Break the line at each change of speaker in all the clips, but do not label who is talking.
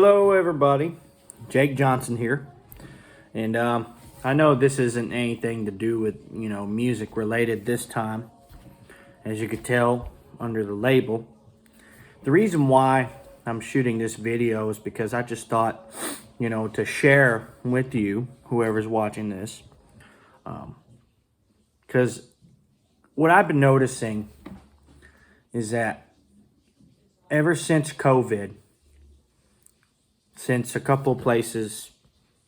Hello everybody, Jake Johnson here, and I know this isn't anything to do with, music related this time, as you could tell under the label. The reason why I'm shooting this video is because I just thought, to share with you, whoever's watching this, because what I've been noticing is that ever since COVID, since a couple of places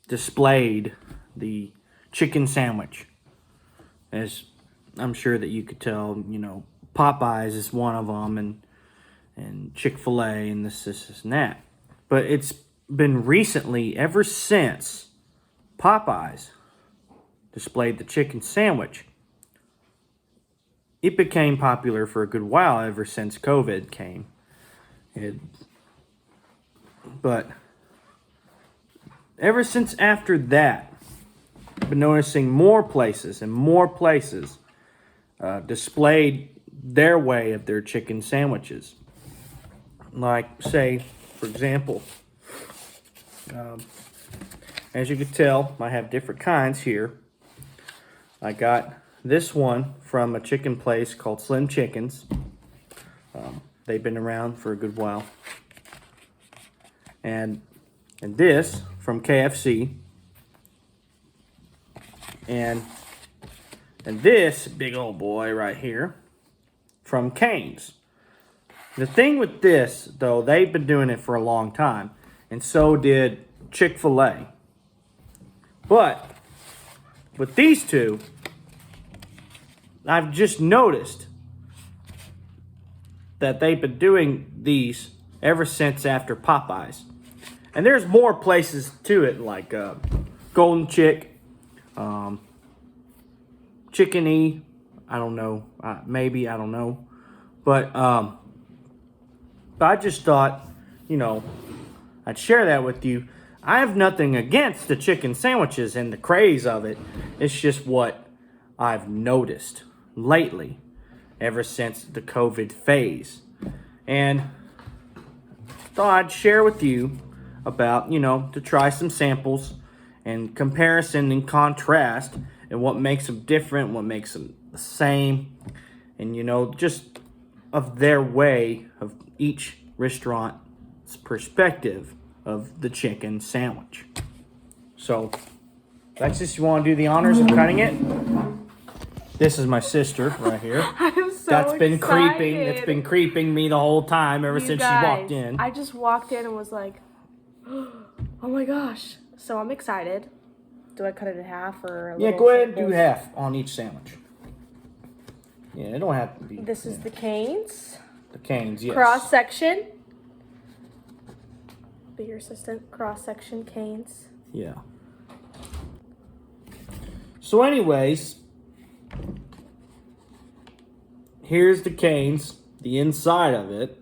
displayed the chicken sandwich, as I'm sure that you could tell, Popeyes is one of them, and Chick-fil-A, and this, and that. But it's been recently, ever since Popeyes displayed the chicken sandwich, it became popular for a good while ever since COVID came. But ever since after that, I've been noticing more places and more places displayed their way of their chicken sandwiches. Like, say, for example, as you can tell, I have different kinds here. I got this one from a chicken place called Slim Chickens. They've been around for a good while. And this from KFC. And this big old boy right here from Cane's. The thing with this, though, they've been doing it for a long time, and so did Chick-fil-A. But with these two, I've just noticed that they've been doing these ever since after Popeyes. And there's more places to it, like Golden Chick, Chicken E, I don't know, maybe, I don't know. But I just thought, I'd share that with you. I have nothing against the chicken sandwiches and the craze of it. It's just what I've noticed lately, ever since the COVID phase. And thought I'd share with you about, to try some samples and comparison and contrast and what makes them different, what makes them the same, and, just of their way of each restaurant's perspective of the chicken sandwich. So, Alexis, you want to do the honors of cutting it? This is my sister right here.
I'm so
That's been
excited.
creeping. It's been creeping me the whole time ever since she walked in.
I just walked in and was like, oh my gosh. So I'm excited. Do I cut it in half or a little?
Yeah, go ahead and do half on each sandwich. Yeah, it don't have to be.
This is the Cane's.
The Cane's, yes.
Cross section. Be your assistant. Cross section Cane's.
Yeah. So anyways, here's the Cane's, the inside of it,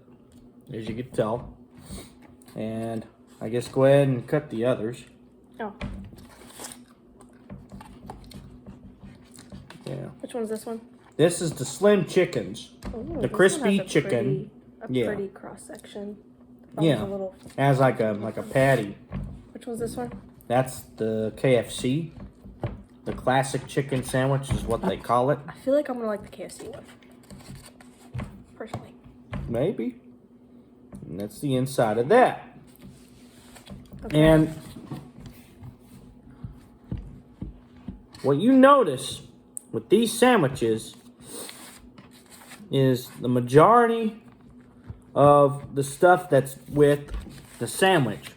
as you can tell. And I guess go ahead and cut the others.
Oh.
Yeah.
Which one's this one?
This is the Slim Chickens.
Ooh,
The crispy chicken.
Pretty cross section.
Yeah. Has like a patty.
Which one's this one?
That's the KFC. The classic chicken sandwich is what they call it.
I feel like I'm gonna like the KFC one. Personally.
Maybe. And that's the inside of that.
Okay.
And what you notice with these sandwiches is the majority of the stuff that's with the sandwich.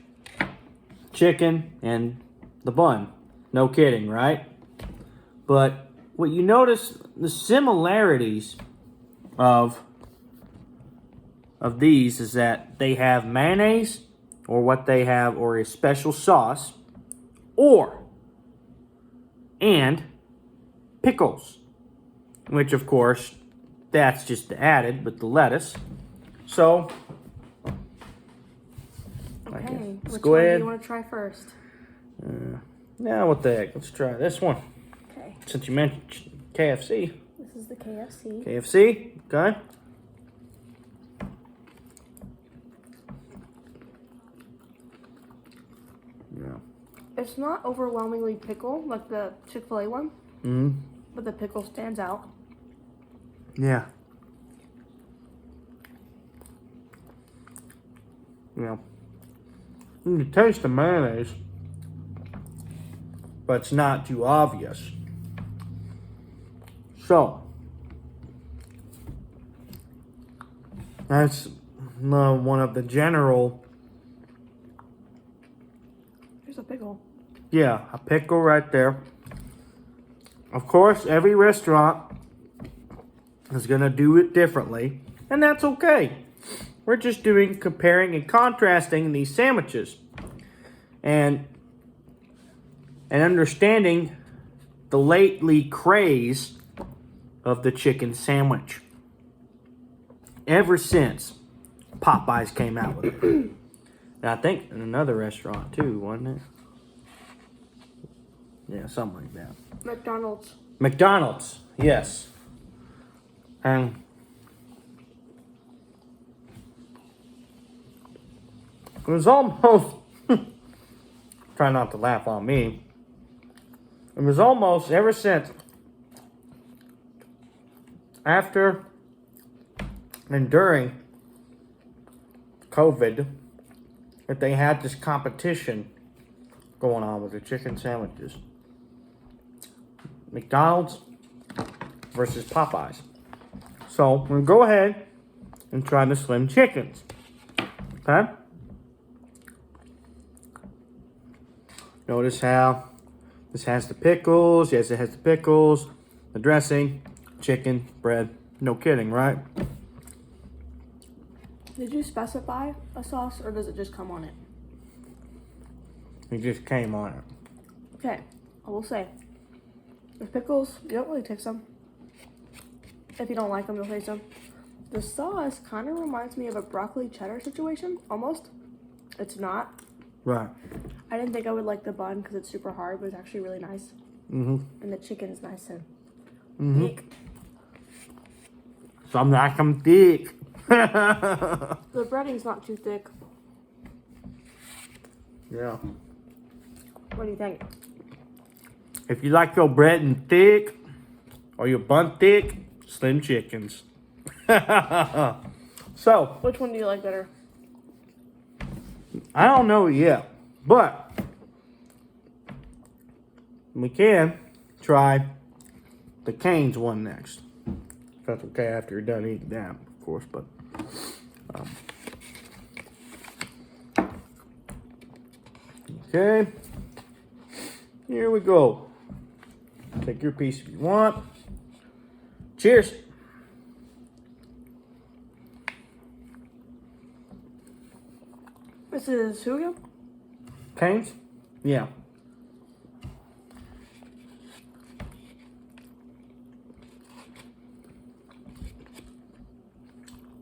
Chicken and the bun. No kidding, right? But what you notice, the similarities of these is that they have mayonnaise, or what they have, or a special sauce, and pickles, which of course, that's just added with the lettuce. So,
Okay.
let's
Which
go
one
ahead.
do you want to try first?
Now, what the heck? Let's try this one.
Okay.
Since you mentioned KFC.
This is the KFC.
KFC, okay.
It's not overwhelmingly pickle like the Chick-fil-A one, but the pickle stands out.
Yeah. Yeah. You can taste the mayonnaise, but it's not too obvious. So, that's one of the general.
Here's a pickle.
Yeah, a pickle right there. Of course, every restaurant is going to do it differently, and that's okay. We're just doing comparing and contrasting these sandwiches and understanding the lately craze of the chicken sandwich. Ever since Popeyes came out with it. And I think in another restaurant too, wasn't it? Yeah, something like that.
McDonald's.
McDonald's, yes. And it was almost, try not to laugh on me. It was almost ever since after and during COVID that they had this competition going on with the chicken sandwiches. McDonald's versus Popeyes. So we're gonna go ahead and try the Slim Chickens. Okay? Notice how this has the pickles. Yes, it has the pickles, the dressing, chicken, bread. No kidding, right?
Did you specify a sauce or does it just come on it?
It just came on it.
Okay, I will say, with pickles, you don't really taste them. If you don't like them, you'll taste them. The sauce kind of reminds me of a broccoli cheddar situation, almost. It's not.
Right.
I didn't think I would like the bun because it's super hard, but it's actually really nice. And the chicken's nice and thick.
Some like them thick.
The breading's not too thick.
Yeah.
What do you think?
If you like your bread and thick, or your bun thick, Slim Chickens. So,
Which one do you like better?
I don't know yet, but we can try the Cane's one next. If that's okay after you're done eating that, of course, but okay. Here we go. Take your piece if you want. Cheers.
This is who again?
Cane's? Yeah.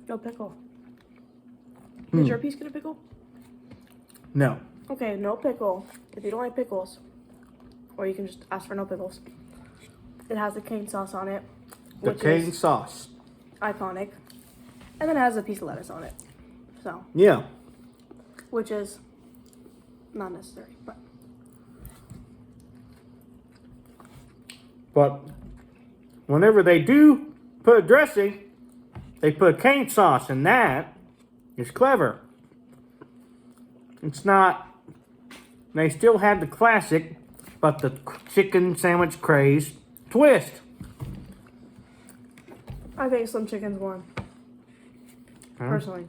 No pickle. Does your piece get a pickle?
No.
Okay, no pickle. If you don't like pickles, or you can just ask for no pickles. It has the cane sauce on it,
The
which
cane
is
sauce.
iconic. And then it has a piece of lettuce on it. So,
Yeah.
which is not necessary, but
But whenever they do put a dressing, they put cane sauce, and that is clever. It's not. They still had the classic, but the chicken sandwich craze twist.
I think Slim Chicken's won. Personally.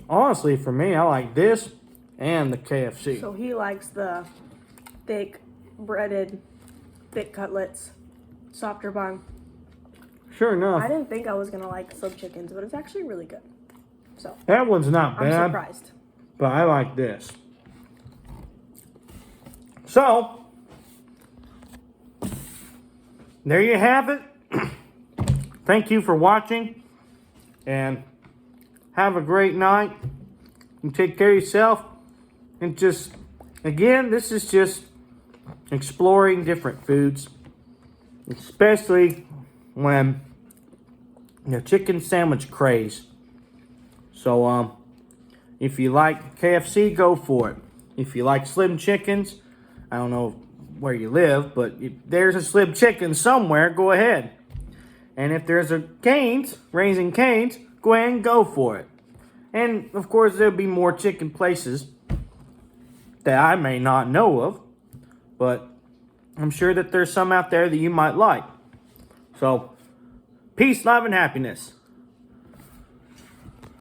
Honestly, for me, I like this and the KFC.
So he likes the thick, breaded, thick cutlets, softer bun.
Sure
I
enough,
didn't think I was gonna like Slim Chickens, but it's actually really good. So
that one's not
I'm
bad,
surprised.
but I like this. So, there you have it. Thank you for watching, and have a great night, and take care of yourself, and just, again, this is just exploring different foods, especially when the chicken sandwich craze. So, if you like KFC, go for it. If you like Slim Chickens, I don't know where you live, but if there's a Slim Chicken somewhere, go ahead. And if there's a Cane's, Raising Cane's, go ahead and go for it. And of course, there'll be more chicken places that I may not know of, but I'm sure that there's some out there that you might like. So, peace, love, and happiness.